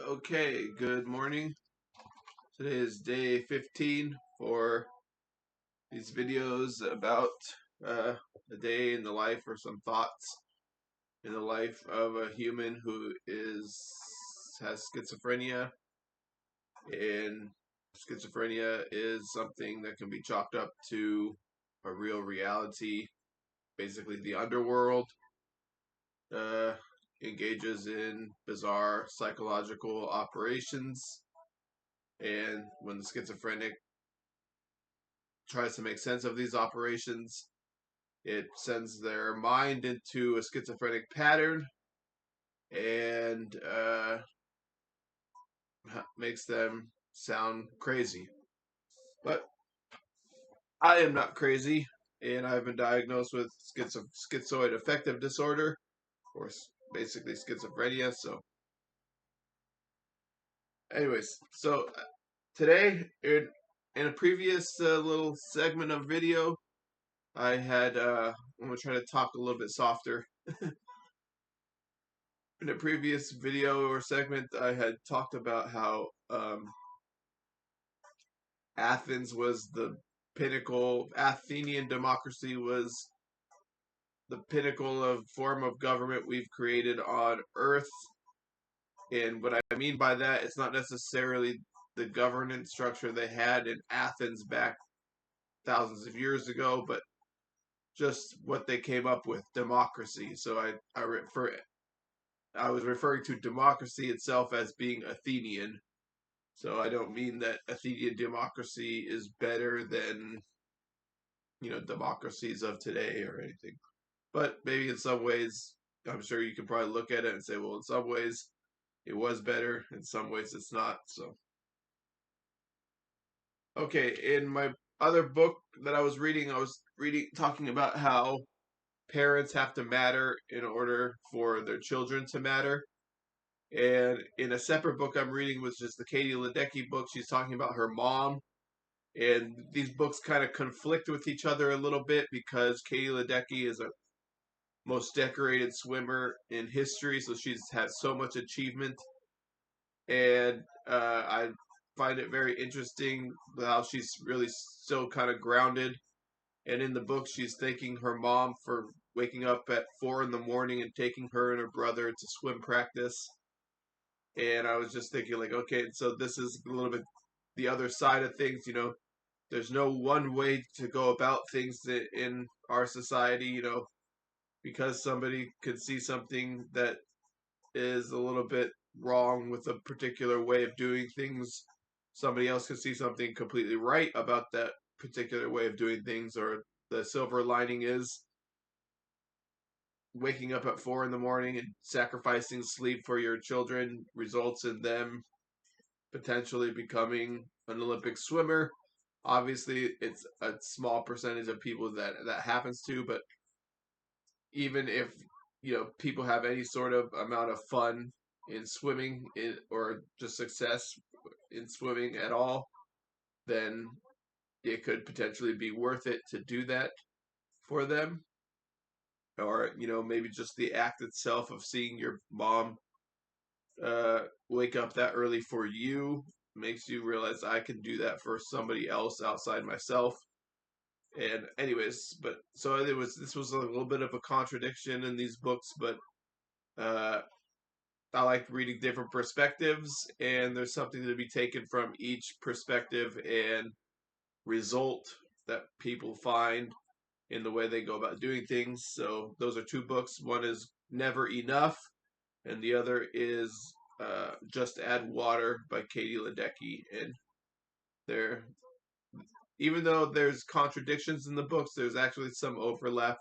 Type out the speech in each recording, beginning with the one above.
Okay, good morning. Today is day 15 for these videos about a day in the life or some thoughts in the life of a human who has schizophrenia. And schizophrenia is something that can be chalked up to a real reality. Basically, the underworld uh, engages in bizarre psychological operations, and when the schizophrenic tries to make sense of these operations, it sends their mind into a schizophrenic pattern and makes them sound crazy. But I am not crazy, and I've been diagnosed with schizoid affective disorder, or basically schizophrenia. So, anyways, today in a previous little segment of video, I'm gonna try to talk a little bit softer. In a previous video or segment, I had talked about how Athens was the pinnacle. Athenian democracy was the pinnacle of form of government we've created on Earth. And what I mean by that, it's not necessarily the governance structure they had in Athens back thousands of years ago, but just what they came up with, democracy. So I was referring to democracy itself as being Athenian. So I don't mean that Athenian democracy is better than, democracies of today or anything. But maybe in some ways, I'm sure you can probably look at it and say, well, in some ways it was better, in some ways it's not. So, okay, in my other book that I was reading talking about how parents have to matter in order for their children to matter. And in a separate book I'm reading, which is the Katie Ledecky book, she's talking about her mom. And these books kind of conflict with each other a little bit because Katie Ledecky is a most decorated swimmer in history, so she's had so much achievement. And I find it very interesting how she's really still kind of grounded. And in the book, she's thanking her mom for waking up at 4 in the morning and taking her and her brother to swim practice. And I was just thinking, like, okay, so this is a little bit the other side of things. There's no one way to go about things in our society. Because somebody could see something that is a little bit wrong with a particular way of doing things, somebody else could see something completely right about that particular way of doing things. Or the silver lining is waking up at 4 in the morning and sacrificing sleep for your children results in them potentially becoming an Olympic swimmer. Obviously, it's a small percentage of people that happens to, but even if people have any sort of amount of fun in swimming or just success in swimming at all, then it could potentially be worth it to do that for them. Or maybe just the act itself of seeing your mom wake up that early for you makes you realize I can do that for somebody else outside myself. And anyways, but so this was a little bit of a contradiction in these books, but uh I like reading different perspectives, and there's something to be taken from each perspective and result that people find in the way they go about doing things. So those are two books. One is Never Enough, and the other is Just Add Water by Katie Ledecky. And they're even though there's contradictions in the books, there's actually some overlap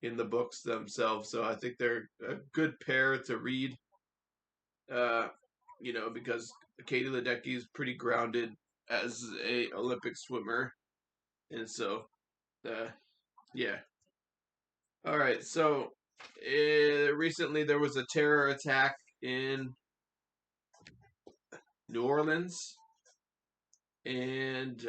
in the books themselves. So I think they're a good pair to read. Uh, because Katie Ledecky is pretty grounded as a Olympic swimmer, and so, uh, yeah. All right, so recently there was a terror attack in New Orleans, and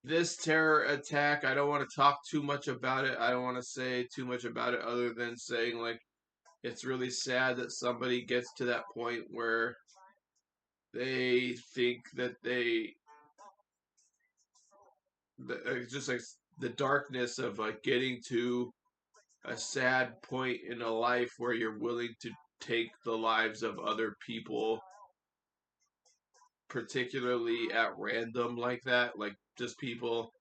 this terror attack, I don't want to talk too much about it. I don't want to say too much about it other than saying, like, it's really sad that somebody gets to that point where they think that just like the darkness of like getting to a sad point in a life where you're willing to take the lives of other people, particularly at random like that, like just people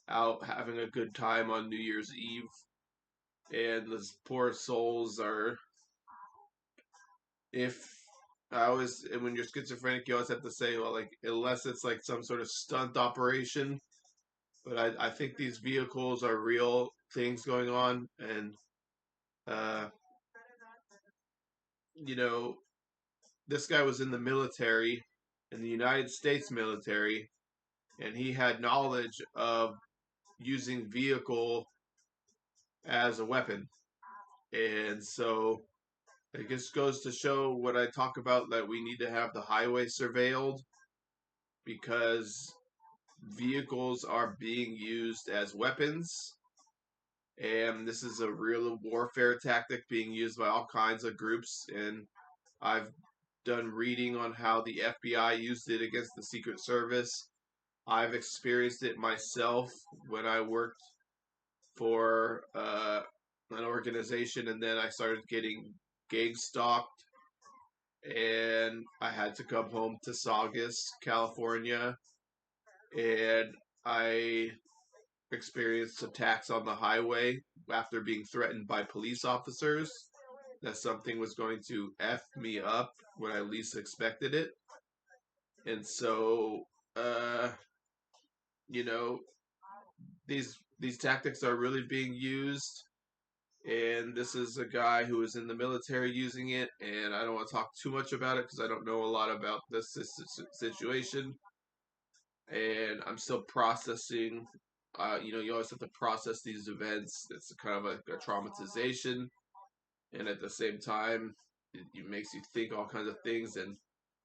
out having a good time on New Year's Eve, and those poor souls are. If I always, and when you're schizophrenic, you always have to say, well, like unless it's like some sort of stunt operation. But I think these vehicles are real things going on, and uh, you know, this guy was in the military, in the United States military, and he had knowledge of using vehicle as a weapon. And so it just goes to show what I talk about, that we need to have the highway surveilled because vehicles are being used as weapons. And this is a real warfare tactic being used by all kinds of groups. And I've done reading on how the FBI used it against the Secret Service. I've experienced it myself when I worked for an organization, and then I started getting gang stalked, and I had to come home to Saugus, California, and I experienced attacks on the highway after being threatened by police officers that something was going to F me up when I least expected it. And so, uh, you know, these tactics are really being used, and this is a guy who is in the military using it, and I don't want to talk too much about it because I don't know a lot about this situation, and I'm still processing. You always have to process these events. It's kind of a traumatization, and at the same time, it makes you think all kinds of things, and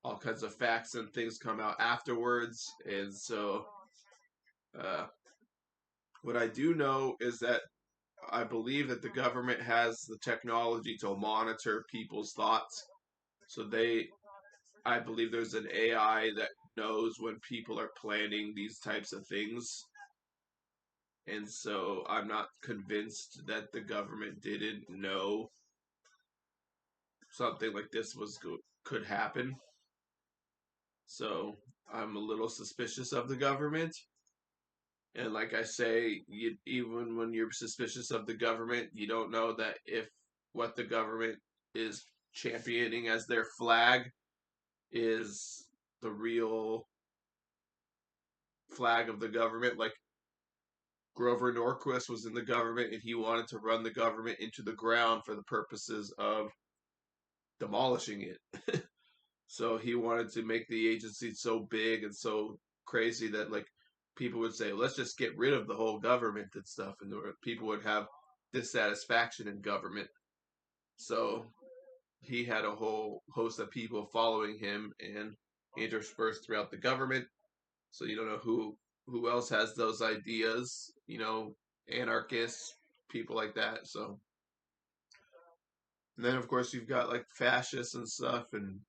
all kinds of facts and things come out afterwards. And so, uh, what I do know is that I believe that the government has the technology to monitor people's thoughts. So I believe there's an AI that knows when people are planning these types of things. And so I'm not convinced that the government didn't know something like this could happen. So I'm a little suspicious of the government. And like I say, even when you're suspicious of the government, you don't know that if what the government is championing as their flag is the real flag of the government. Like Grover Norquist was in the government and he wanted to run the government into the ground for the purposes of demolishing it. So he wanted to make the agency so big and so crazy that like people would say, let's just get rid of the whole government and stuff, and people would have dissatisfaction in government. So he had a whole host of people following him and interspersed throughout the government. So you don't know who else has those ideas, anarchists, people like that. So and then of course you've got like fascists and stuff, and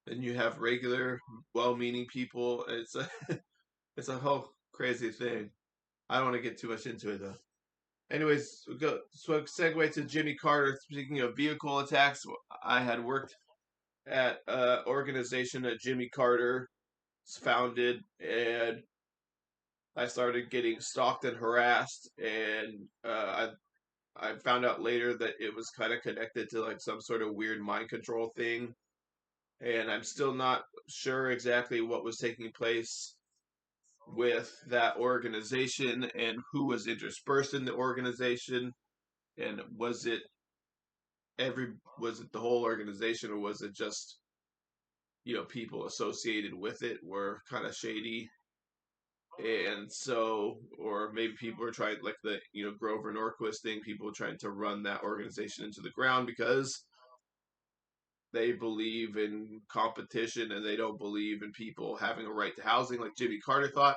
then you have regular well-meaning people. It's a whole crazy thing. I don't want to get too much into it though. Anyways, so segue to Jimmy Carter. Speaking of vehicle attacks, I had worked at an organization that Jimmy Carter founded, and I started getting stalked and harassed, and I found out later that it was kind of connected to like some sort of weird mind control thing, and I'm still not sure exactly what was taking place with that organization and who was interspersed in the organization, and was it the whole organization, or was it just people associated with it were kind of shady. And so, or maybe people are trying, like the Grover Norquist thing, people are trying to run that organization into the ground because they believe in competition and they don't believe in people having a right to housing like Jimmy Carter thought.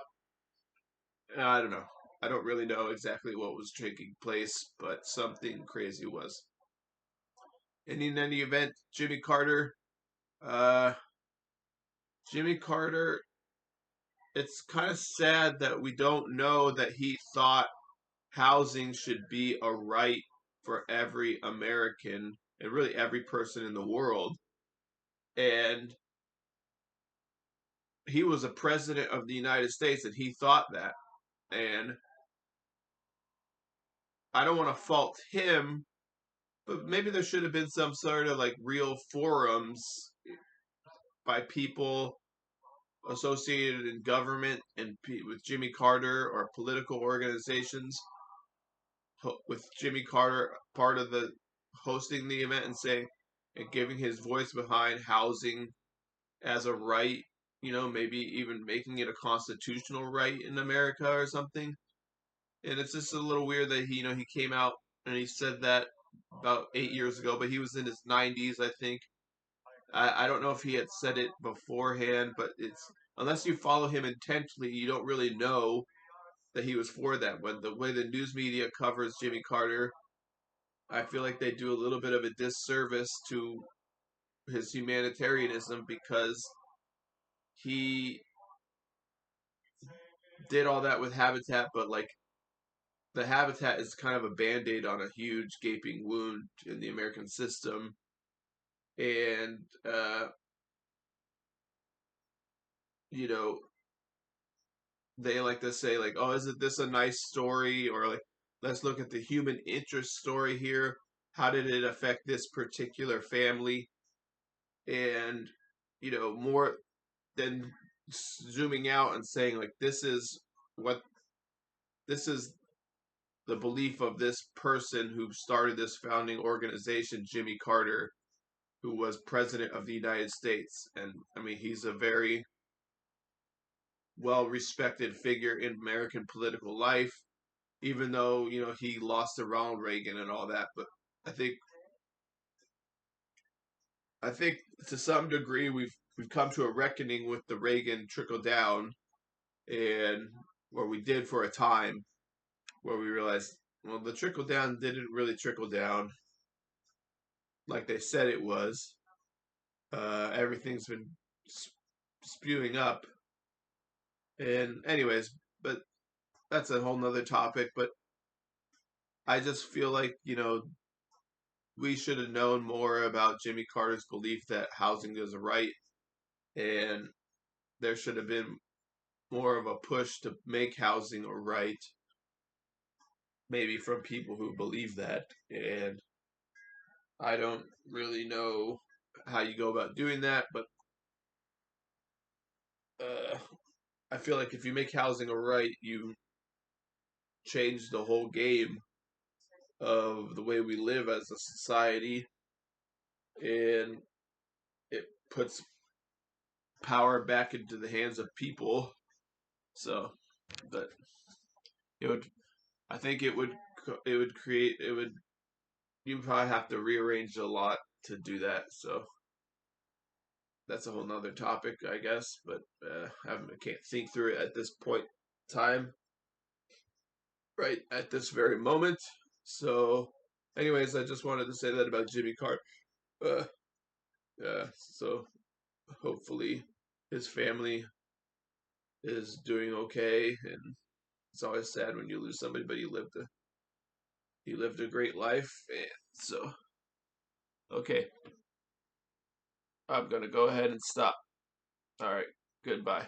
I don't know. I don't really know exactly what was taking place, but something crazy was. And in any event, uh, Jimmy Carter, it's kind of sad that we don't know that he thought housing should be a right for every American and really every person in the world. And he was a president of the United States and he thought that. And I don't want to fault him, but maybe there should have been some sort of like real forums by people associated in government and with Jimmy Carter, or political organizations with Jimmy Carter part of the hosting the event and saying and giving his voice behind housing as a right, maybe even making it a constitutional right in America or something. And it's just a little weird that he came out and he said that about 8 years ago, but he was in his 90s, I think. I don't know if he had said it beforehand, but it's unless you follow him intensely, you don't really know that he was for that. When the way the news media covers Jimmy Carter, I feel like they do a little bit of a disservice to his humanitarianism because he did all that with Habitat, but like the Habitat is kind of a band-aid on a huge gaping wound in the American system. And you know, they like to say like, "Oh, isn't this a nice story?" Or like, "Let's look at the human interest story here. How did it affect this particular family?" And more than zooming out and saying like, what this is the belief of this person who started this founding organization, Jimmy Carter, who was president of the United States. And I mean, he's a very well respected figure in American political life, even though, he lost to Ronald Reagan and all that. But I think I think to some degree we've come to a reckoning with the Reagan trickle down, and where we did for a time, where we realized, well, the trickle down didn't really trickle down like they said it was. Everything's been spewing up. And anyways, but that's a whole nother topic. But I just feel like, we should have known more about Jimmy Carter's belief that housing is a right. And there should have been more of a push to make housing a right, maybe from people who believe that. And I don't really know how you go about doing that, but uh, I feel like if you make housing a right, you change the whole game of the way we live as a society, and it puts power back into the hands of people. So, but it would, I think it would create, it would, you probably have to rearrange a lot to do that. So that's a whole nother topic, I guess. But I can't think through it at this point in time, right at this very moment. So, anyways, I just wanted to say that about Jimmy Carter. Uh, yeah, so hopefully his family is doing okay, and it's always sad when you lose somebody, but he lived a great life, and so okay, I'm gonna go ahead and stop. All right, goodbye.